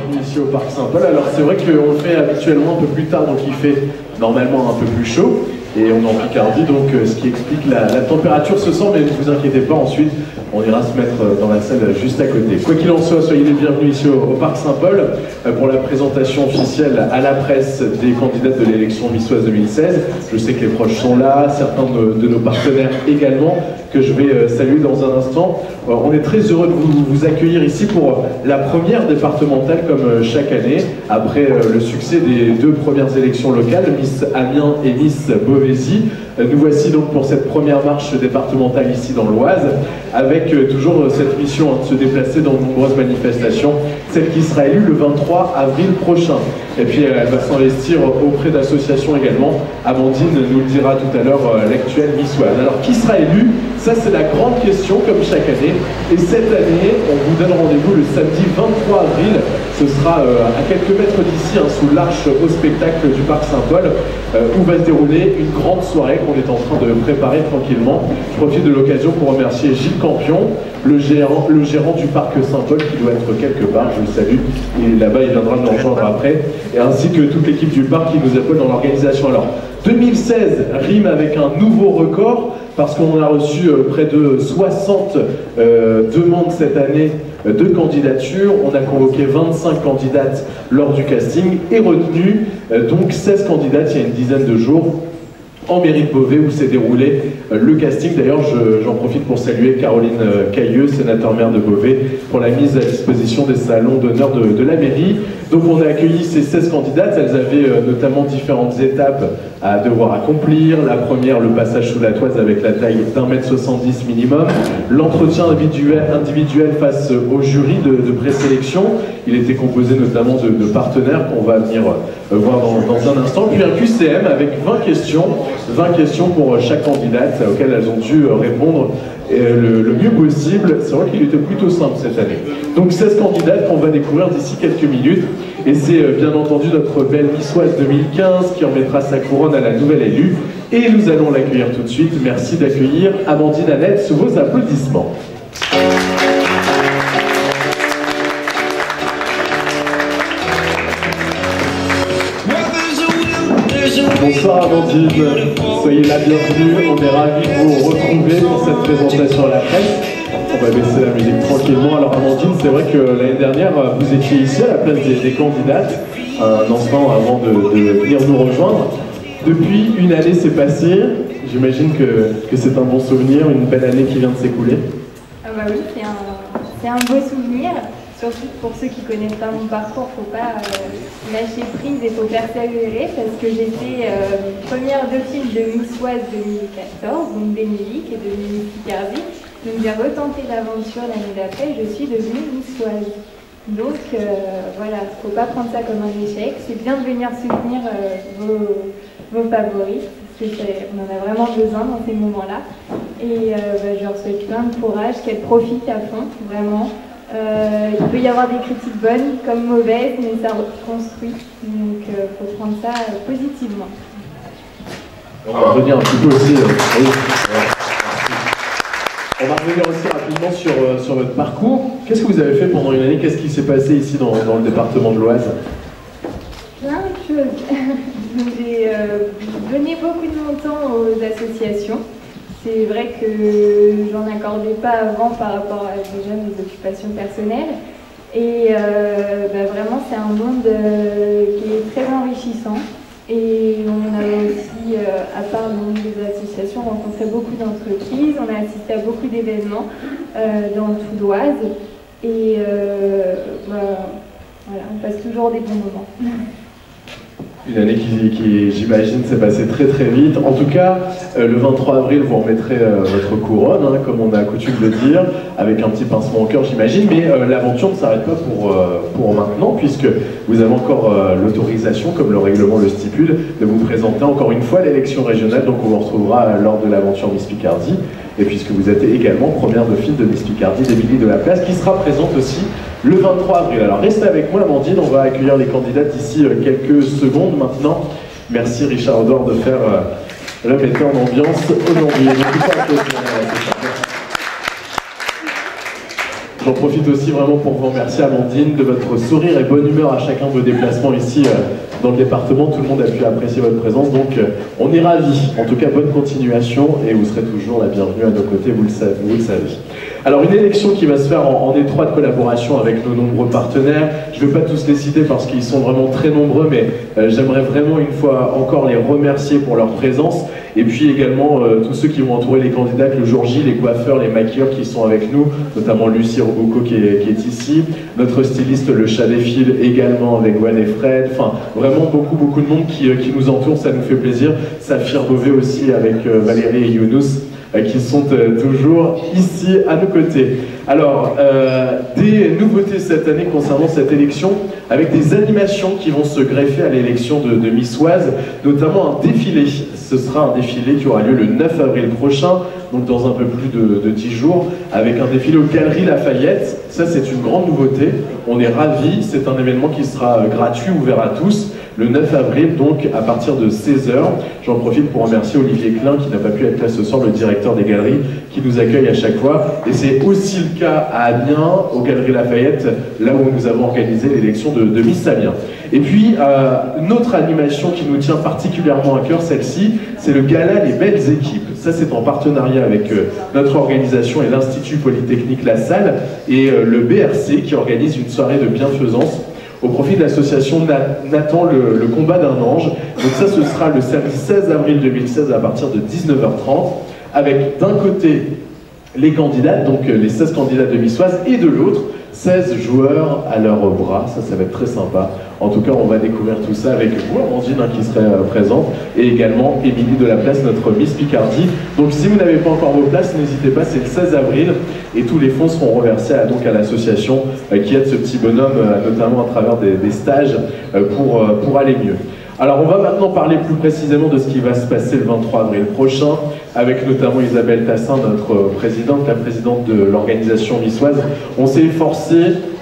bienvenue ici au Parc Saint-Paul. Alors c'est vrai qu'on le fait habituellement un peu plus tard, donc il fait normalement un peu plus chaud. Et on est en Picardie, donc ce qui explique la température ce soir, mais ne vous inquiétez pas, ensuite on ira se mettre dans la salle juste à côté. Quoi qu'il en soit, soyez les bienvenus ici au Parc Saint-Paul pour la présentation officielle à la presse des candidats de l'élection Missoise 2016. Je sais que les proches sont là, certains de nos partenaires également, que je vais saluer dans un instant. On est très heureux de vous accueillir ici pour la première départementale comme chaque année, après le succès des 2 premières élections locales, Miss Amiens et Miss Beauvaisis. Nous voici donc pour cette première marche départementale ici dans l'Oise, avec toujours cette mission de se déplacer dans de nombreuses manifestations, celle qui sera élue le 23 avril prochain. Et puis elle va s'investir auprès d'associations également. Amandine nous le dira tout à l'heure, l'actuelle Missoise. Alors qui sera élu? Ça c'est la grande question comme chaque année. Et cette année, on vous donne rendez-vous le samedi 23 avril. Ce sera à quelques mètres d'ici, sous l'arche au spectacle du Parc Saint-Paul, où va se dérouler une grande soirée qu'on est en train de préparer tranquillement. Je profite de l'occasion pour remercier Gilles Campion, le gérant du Parc Saint-Paul, qui doit être quelque part, je le salue, il est là-bas, il viendra nous rejoindre après, et ainsi que toute l'équipe du Parc qui nous appelle dans l'organisation. Alors, 2016 rime avec un nouveau record, parce qu'on a reçu près de 60 demandes cette année de candidatures. On a convoqué 25 candidates lors du casting et retenu donc 16 candidates il y a une dizaine de jours en mairie de Beauvais où s'est déroulé le casting. D'ailleurs, j'en profite pour saluer Caroline Cailleux, sénateur maire de Beauvais, pour la mise à disposition des salons d'honneur de la mairie. Donc on a accueilli ces 16 candidates, elles avaient notamment différentes étapes à devoir accomplir. La première, le passage sous la toise avec la taille d'1,70 m minimum, l'entretien individuel face au jury de présélection. Il était composé notamment de partenaires qu'on va venir voir dans un instant, puis un QCM avec 20 questions pour chaque candidate auxquelles elles ont dû répondre le mieux possible. C'est vrai qu'il était plutôt simple cette année. Donc 16 candidates qu'on va découvrir d'ici quelques minutes. Et c'est bien entendu notre belle Missoise 2015 qui remettra sa couronne à la nouvelle élue. Et nous allons l'accueillir tout de suite. Merci d'accueillir Amandine Annette sous vos applaudissements. Bonsoir Amandine, soyez la bienvenue, on est ravis de vous retrouver pour cette présentation à la presse. On va baisser la musique tranquillement. Alors Amandine, c'est vrai que l'année dernière, vous étiez ici à la place des candidates, un instant avant de venir nous rejoindre. Depuis une année s'est passée, j'imagine que c'est un bon souvenir, une belle année qui vient de s'écouler. Ah bah oui, c'est un beau souvenir. Surtout pour ceux qui ne connaissent pas mon parcours, il ne faut pas lâcher prise et il faut persévérer parce que j'étais première dauphine de Missoise 2014, donc d'Émilie et de Miss Picardie. Donc j'ai retenté l'aventure l'année d'après et je suis devenue Missoise. Donc voilà, il ne faut pas prendre ça comme un échec. C'est bien de venir soutenir vos favoris, parce qu'on en a vraiment besoin dans ces moments-là. Et je leur souhaite plein de courage, qu'elles profitent à fond, vraiment. Il peut y avoir des critiques bonnes comme mauvaises, mais ça construit, donc il faut prendre ça positivement. On va revenir un petit peu aussi. On va revenir aussi rapidement sur votre parcours. Qu'est-ce que vous avez fait pendant une année? Qu'est-ce qui s'est passé ici dans le département de l'Oise? Plein de choses. J'ai donné beaucoup de mon temps aux associations. C'est vrai que j'en accordais pas avant par rapport à déjà mes occupations personnelles. Et vraiment, c'est un monde qui est très enrichissant. Et on a aussi, à part le monde des associations, rencontré beaucoup d'entreprises. On a assisté à beaucoup d'événements dans tout l'Oise. Et voilà, on passe toujours des bons moments. Une année qui j'imagine, s'est passée très très vite. En tout cas, le 23 avril, vous remettrez votre couronne, comme on a coutume de dire, avec un petit pincement au cœur, j'imagine. Mais l'aventure ne s'arrête pas pour maintenant, puisque vous avez encore l'autorisation, comme le règlement le stipule, de vous présenter encore une fois à l'élection régionale. Donc on vous retrouvera lors de l'aventure Miss Picardie. Et puisque vous êtes également première dauphine de Miss Picardie d'Émilie de la Place, qui sera présente aussi le 23 avril. Alors restez avec moi Amandine, on va accueillir les candidates d'ici quelques secondes maintenant. Merci Richard Odor de faire le metteur d'ambiance aujourd'hui. J'en profite aussi vraiment pour vous remercier, Amandine, de votre sourire et bonne humeur à chacun de vos déplacements ici dans le département. Tout le monde a pu apprécier votre présence, donc on est ravis. En tout cas, bonne continuation et vous serez toujours la bienvenue à nos côtés, vous le savez. Alors, une élection qui va se faire en étroite collaboration avec nos nombreux partenaires. Je ne vais pas tous les citer parce qu'ils sont vraiment très nombreux, mais j'aimerais vraiment une fois encore les remercier pour leur présence. Et puis également tous ceux qui vont entourer les candidats le jour J, les coiffeurs, les maquilleurs qui sont avec nous, notamment Lucie Robucco qui est ici, notre styliste Le Chat des Fils également avec Gwen et Fred, enfin vraiment beaucoup de monde qui nous entoure, ça nous fait plaisir. Saphir Beauvais aussi avec Valérie et Younous qui sont toujours ici à nos côtés. Alors, des nouveautés cette année concernant cette élection, avec des animations qui vont se greffer à l'élection de Miss Oise, notamment un défilé. Ce sera un défilé qui aura lieu le 9 avril prochain, donc dans un peu plus de 10 jours, avec un défilé aux Galeries Lafayette. Ça, c'est une grande nouveauté. On est ravis. C'est un événement qui sera gratuit, ouvert à tous, le 9 avril, donc à partir de 16h. J'en profite pour remercier Olivier Klein, qui n'a pas pu être là ce soir, le directeur des Galeries, qui nous accueille à chaque fois. Et c'est aussi le cas à Amiens, aux Galeries Lafayette, là où nous avons organisé l'élection de Miss Amiens. Et puis, une autre animation qui nous tient particulièrement à cœur, celle-ci, c'est le gala Les Belles Équipes. Ça, c'est en partenariat avec notre organisation et l'Institut Polytechnique La Salle et le BRC qui organise une soirée de bienfaisance au profit de l'association Nathan le combat d'un ange. Donc ça, ce sera le samedi 16 avril 2016 à partir de 19h30, avec d'un côté les candidates, donc les 16 candidats de Miss Oise, et de l'autre, 16 joueurs à leurs bras. Ça va être très sympa. En tout cas, on va découvrir tout ça avec vous, Amandine, qui serait présente, et également Émilie Delaplace, notre Miss Picardie. Donc si vous n'avez pas encore vos places, n'hésitez pas, c'est le 16 avril, et tous les fonds seront reversés à l'association qui aide ce petit bonhomme, notamment à travers des stages, pour aller mieux. Alors on va maintenant parler plus précisément de ce qui va se passer le 23 avril prochain, avec notamment Isabelle Tassin, notre présidente, la présidente de l'organisation Miss Oise. On s'est efforcé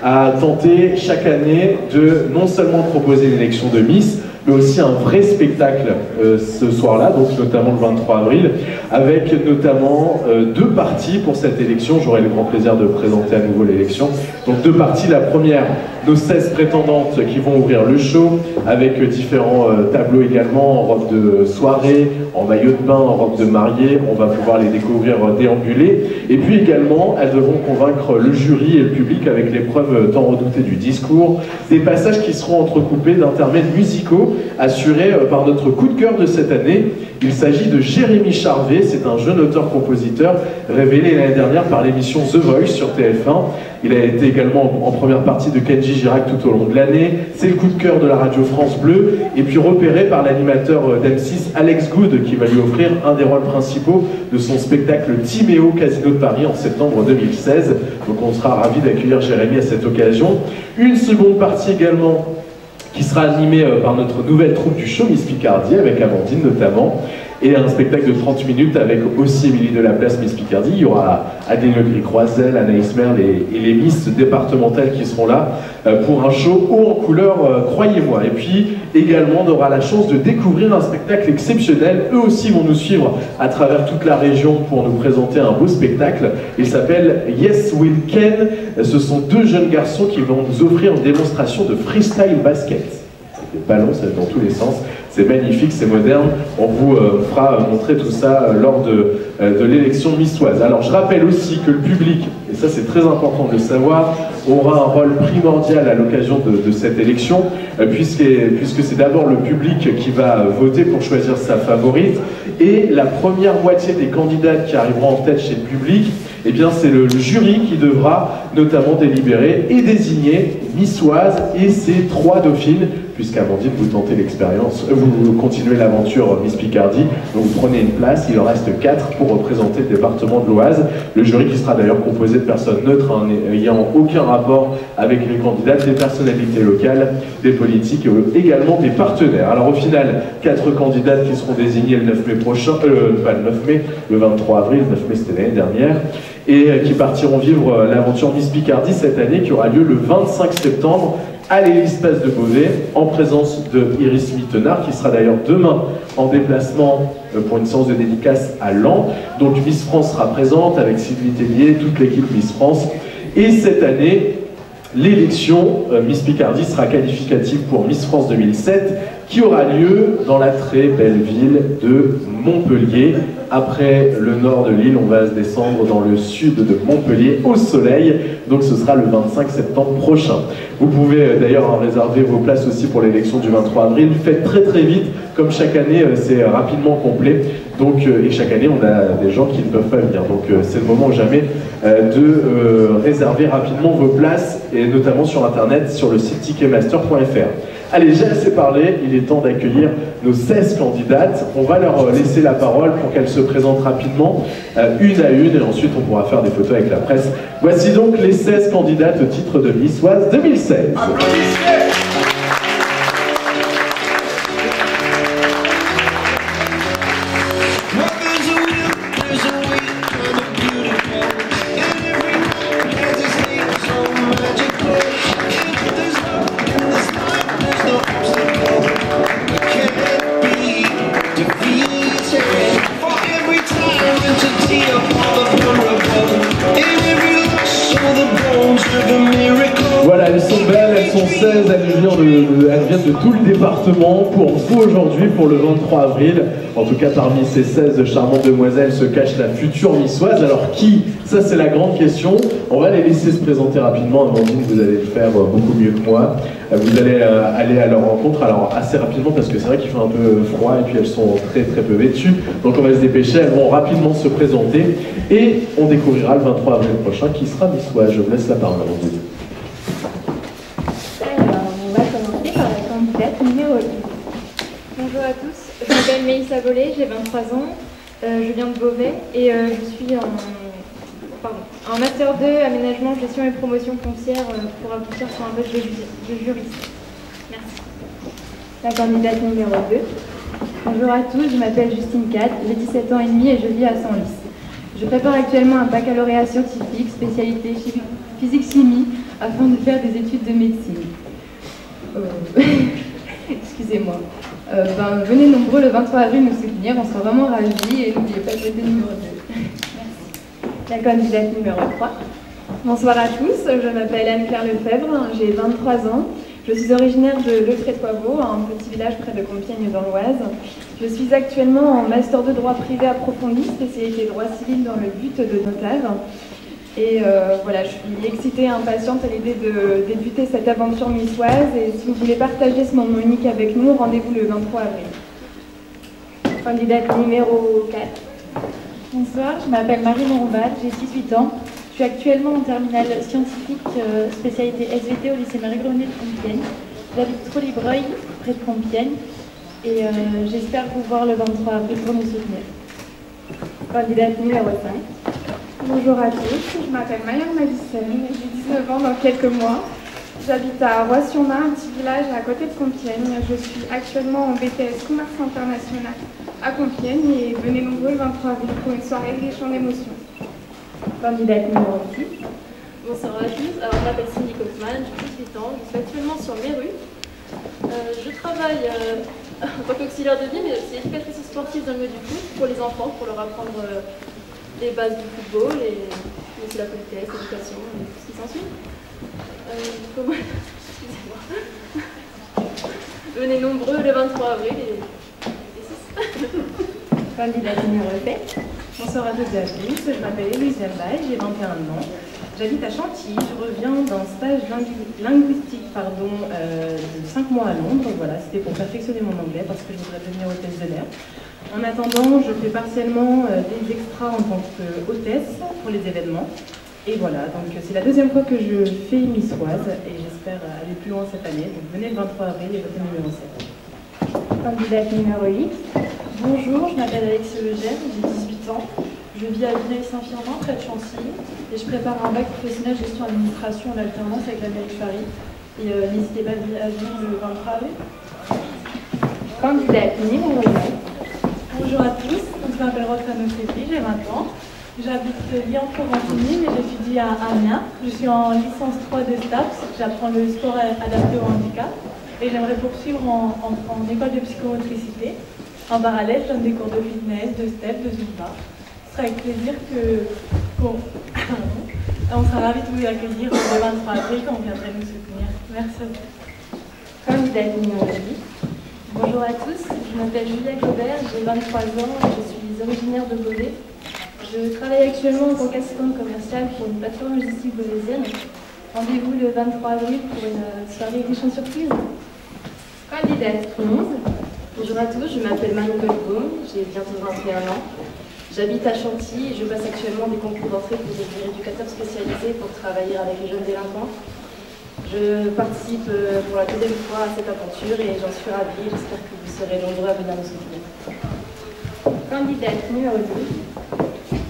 à tenter chaque année de non seulement proposer une élection de Miss, mais aussi un vrai spectacle ce soir-là, donc notamment le 23 avril, avec notamment deux parties pour cette élection. J'aurai le grand plaisir de présenter à nouveau l'élection. Donc deux parties, la première, nos 16 prétendantes qui vont ouvrir le show, avec différents tableaux également, en robe de soirée, en maillot de bain, en robe de mariée. On va pouvoir les découvrir déambuler. Et puis également, elles devront convaincre le jury et le public avec l'épreuve tant redoutée du discours, des passages qui seront entrecoupés d'intermèdes musicaux assuré par notre coup de cœur de cette année. Il s'agit de Jérémy Charvet, c'est un jeune auteur-compositeur révélé l'année dernière par l'émission The Voice sur TF1. Il a été également en première partie de Kenji Girac tout au long de l'année. C'est le coup de cœur de la radio France Bleu, et puis repéré par l'animateur d'M6 Alex Good, qui va lui offrir un des rôles principaux de son spectacle Timéo Casino de Paris en septembre 2016. Donc on sera ravis d'accueillir Jérémy à cette occasion. Une seconde partie également qui sera animé par notre nouvelle troupe du show Miss Picardie, avec Amandine notamment, et un spectacle de 30 minutes avec aussi Émilie Delaplace, Miss Picardie. Il y aura Adèle Legris-Croisel, Anaïs Merle et les Miss départementales qui seront là pour un show haut en couleur, croyez-moi. Et puis également, on aura la chance de découvrir un spectacle exceptionnel. Eux aussi vont nous suivre à travers toute la région pour nous présenter un beau spectacle. Il s'appelle Yes We Can. Ce sont deux jeunes garçons qui vont nous offrir une démonstration de freestyle basket. C'est des ballons, ça va dans tous les sens. C'est magnifique, c'est moderne. On vous fera montrer tout ça lors de l'élection Miss Oise. Alors je rappelle aussi que le public, et ça c'est très important de le savoir, aura un rôle primordial à l'occasion de cette élection, puisque c'est d'abord le public qui va voter pour choisir sa favorite, et la première moitié des candidates qui arriveront en tête chez le public, eh bien c'est le jury qui devra notamment délibérer et désigner Miss Oise et ses 3 dauphines, puisqu'Amandine, vous tentez l'expérience, vous continuez l'aventure Miss Picardie, donc vous prenez une place, il en reste 4 pour représenter le département de l'Oise. Le jury qui sera d'ailleurs composé de personnes neutres, n'ayant aucun rapport avec les candidates, des personnalités locales, des politiques et également des partenaires. Alors au final, 4 candidates qui seront désignées le 9 mai prochain, pas le 9 mai, le 23 avril, le 9 mai c'était l'année dernière, et qui partiront vivre l'aventure Miss Picardie cette année, qui aura lieu le 25 septembre à l'Hélice-Passe de Beauvais, en présence de Iris Mittenard, qui sera d'ailleurs demain en déplacement pour une séance de dédicace à Laon. Donc Miss France sera présente avec Sylvie Tellier, toute l'équipe Miss France. Et cette année, l'élection Miss Picardie sera qualificative pour Miss France 2007 qui aura lieu dans la très belle ville de Montpellier. Après le nord de l'île, on va se descendre dans le sud de Montpellier au soleil, donc ce sera le 25 septembre prochain. Vous pouvez d'ailleurs réserver vos places aussi pour l'élection du 23 avril. Faites très vite, comme chaque année c'est rapidement complet, donc, et chaque année on a des gens qui ne peuvent pas venir, donc c'est le moment ou jamais de réserver rapidement vos places, et notamment sur internet, sur le site ticketmaster.fr. Allez, j'ai assez parlé, il est temps d'accueillir nos 16 candidates. On va leur laisser la parole pour qu'elles se présentent rapidement, une à une, et ensuite on pourra faire des photos avec la presse. Voici donc les 16 candidates au titre de Miss Oise 2016. Voilà, elles sont belles, elles sont 16, elles viennent de tout le département. Pour vous aujourd'hui, pour le 23 avril, en tout cas parmi ces 16 charmantes demoiselles se cache la future Miss Oise. Alors qui? Ça c'est la grande question. On va les laisser se présenter rapidement. Amandine, vous allez le faire beaucoup mieux que moi. Vous allez aller à leur rencontre, alors assez rapidement parce que c'est vrai qu'il fait un peu froid et puis elles sont très peu vêtues. Donc on va se dépêcher, elles vont rapidement se présenter et on découvrira le 23 avril prochain qui sera Miss Oise. Je vous laisse la parole, Amandine. Numéro 1. Bonjour à tous, je m'appelle Mélissa Bollet, j'ai 23 ans, je viens de Beauvais et je suis en Master 2 Aménagement, Gestion et Promotion foncière pour aboutir sur un poste de juriste. Merci. La candidate numéro 2. Bonjour à tous, je m'appelle Justine Cat, j'ai 17 ans et demi et je vis à Senlis. Je prépare actuellement un baccalauréat scientifique, spécialité physique-chimie, afin de faire des études de médecine. Excusez-moi. Venez nombreux le 23 avril nous soutenir, on sera vraiment ravis et n'oubliez pas de voter numéro 2. Merci. La candidate numéro 3. Bonsoir à tous, je m'appelle Anne-Claire Lefebvre, j'ai 23 ans. Je suis originaire de Le Trétoiveau, un petit village près de Compiègne dans l'Oise. Je suis actuellement en Master 2 droit privé approfondi, spécialité droit civil dans le but de notaire. Et voilà, je suis excitée et impatiente à l'idée de débuter cette aventure missoise. Et si vous voulez partager ce moment unique avec nous, rendez-vous le 23 avril. Candidate numéro 4. Bonsoir, je m'appelle Marie Morombal, j'ai 18 ans. Je suis actuellement en terminale scientifique, spécialité SVT au lycée Marie-Grenet de Compiègne. J'habite Trollibreuil, près de Compiègne. Et j'espère vous voir le 23 avril pour nous soutenir. Candidate numéro 5. Bonjour à tous, je m'appelle Maya Madicène, j'ai 19 ans dans quelques mois. J'habite à Roy-sur-Marne, un petit village à côté de Compiègne. Je suis actuellement en BTS Commerce International à Compiègne et venez nombreux le 23 avril pour une soirée riche en émotions. Candidate numéro 6. Bonsoir à tous, alors je m'appelle Cindy Kaufmann, j'ai 18 ans, je suis actuellement sur Méru. Je travaille en tant qu'auxiliaire de vie, mais aussi éducatrice sportive dans le milieu du foot pour les enfants, pour leur apprendre les bases du football et aussi la politesse, l'éducation et tout ce qui s'ensuit. Excusez-moi. Venez nombreux le 23 avril et 6. Candidate numéro 7. Bonsoir à toutes et à tous, je m'appelle Élise Verbaille, j'ai 21 ans. J'habite à Chantilly, je reviens d'un stage linguistique de 5 mois à Londres. Voilà, c'était pour perfectionner mon anglais parce que je voudrais devenir hôtesse de l'air. En attendant, je fais partiellement des extras en tant qu'hôtesse pour les événements. Et voilà, donc c'est la deuxième fois que je fais Miss Oise et j'espère aller plus loin cette année. Donc venez le 23 avril et votez numéro 7. Candidate numéro 8. Bonjour, je m'appelle Alexis Legère, j'ai 18 ans. Je vis à Villers-Saint-Firmin, près de Chantilly. Et je prépare un bac professionnel gestion administration en alternance avec la mairie de Paris. Et n'hésitez pas à venir le 23 avril. Candidate numéro 9. Bonjour à tous, je m'appelle Roxane Fépi, j'ai 20 ans. J'habite Lyon-Provence-Ligny, mais j'étudie à Amiens. Je suis en licence 3 de STAPS, j'apprends le sport adapté au handicap. Et j'aimerais poursuivre en école de psychomotricité. En parallèle, je donne des cours de fitness, de step, de zumba. Ce sera avec plaisir On sera ravis de vous accueillir le 23 avril quand vous viendrez nous soutenir. Merci à vous. Candidate numéro 8. Bonjour à tous, je m'appelle Julia Gobert, j'ai 23 ans et je suis originaire de Beauvais. Je travaille actuellement en tant qu'assistante commerciale pour une plateforme logistique beauvaisienne. Rendez-vous le 23 avril pour une soirée riche en surprises. Candidate 11. Bonjour à tous, je m'appelle Marie-Nicole Gaume, j'ai bientôt 21 ans. J'habite à Chantilly et je passe actuellement des concours d'entrée pour devenir éducateur spécialisé pour travailler avec les jeunes délinquants. Je participe pour la deuxième fois à cette aventure et j'en suis ravie. J'espère que vous serez nombreux à venir nous soutenir. Candidate numéro 12.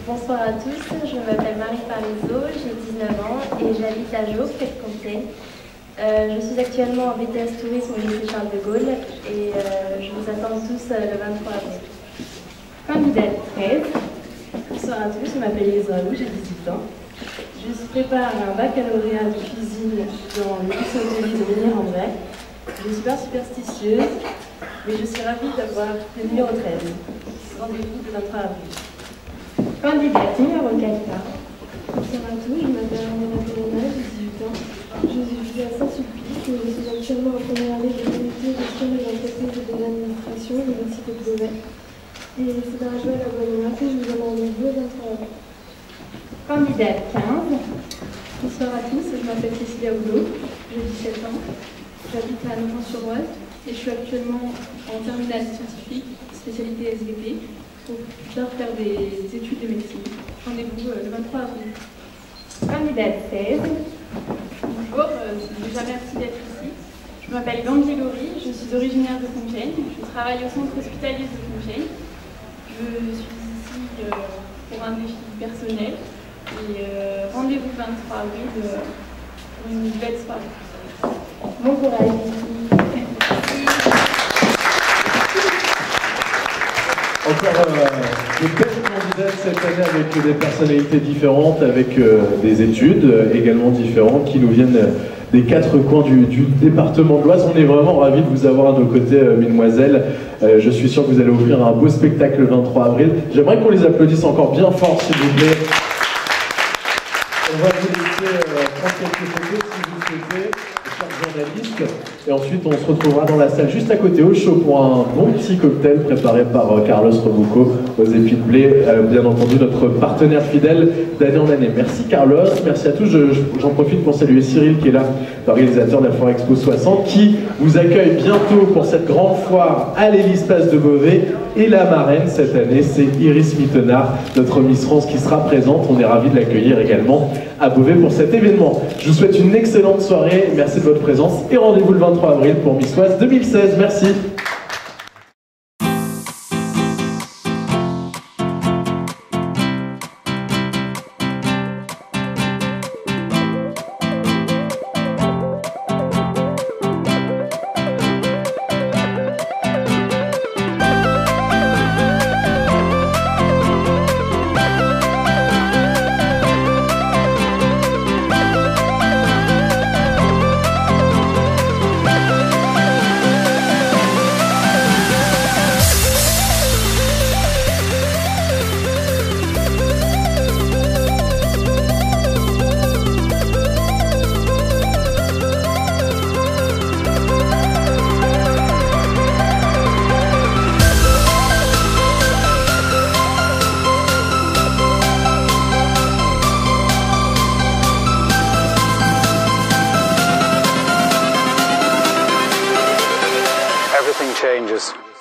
Bonsoir à tous, je m'appelle Marie Parizeau, j'ai 19 ans et j'habite à Jo, près de Compiègne. Je suis actuellement en BTS Tourisme au lycée Charles de Gaulle et je vous attends tous le 23 avril. Candidate 13. Bonsoir à tous, je m'appelle Elisa Lou, j'ai 18 ans. Je prépare un baccalauréat de cuisine dans le lycée hôtelier de Villiers-en-Bray. Je suis pas superstitieuse, mais je suis ravie d'avoir le numéro 13. Rendez-vous le 23 avril. Candidate numéro 14. Bonsoir à tous, je m'appelle Andrea Colonna, j'ai 18 ans. Je vis à Saint-Sulpice et je suis actuellement en première année de qualité gestion des entreprises et de l'administration à l'Université de Beauvais. Et c'est un joie à la bonne humeur que je vous donne rendez-vous le 23 avril. Candidate 15. Bonsoir à tous, je m'appelle Cécilia Oudot, j'ai 17 ans. J'habite à Nogent-sur-Oise et je suis actuellement en terminale scientifique, spécialité SVT, pour plus tard faire des études de médecine. Rendez-vous le 23 avril. Candidate 16. Bonjour, déjà merci d'être ici. Je m'appelle Gandhi Gori, je suis originaire de Compiègne. Je travaille au centre hospitalier de Compiègne. Je suis ici pour un défi personnel. Et rendez-vous le 23 avril pour une belle soirée. Bon courage. Encore de belles candidates cette année avec des personnalités différentes, avec des études également différentes qui nous viennent des quatre coins du département de l'Oise. On est vraiment ravis de vous avoir à nos côtés, mesdemoiselles. Je suis sûr que vous allez offrir un beau spectacle le 23 avril. J'aimerais qu'on les applaudisse encore bien fort, s'il vous plaît. On va vous laisser prendre quelques photos si vous le souhaitez, chers journalistes. Et ensuite, on se retrouvera dans la salle juste à côté au chaud pour un bon petit cocktail préparé par Carlos Robuco aux épis de blé. Bien entendu, notre partenaire fidèle d'année en année. Merci Carlos, merci à tous. J'en profite pour saluer Cyril qui est là, organisateur de la Foire Expo 60, qui vous accueille bientôt pour cette grande foire à l'Hélice-Place de Beauvais. Et la marraine cette année, c'est Iris Mittenard, notre Miss France qui sera présente. On est ravis de l'accueillir également à Beauvais pour cet événement. Je vous souhaite une excellente soirée, merci de votre présence et rendez-vous le 23 avril pour Miss Oise 2016. Merci. Everything changes.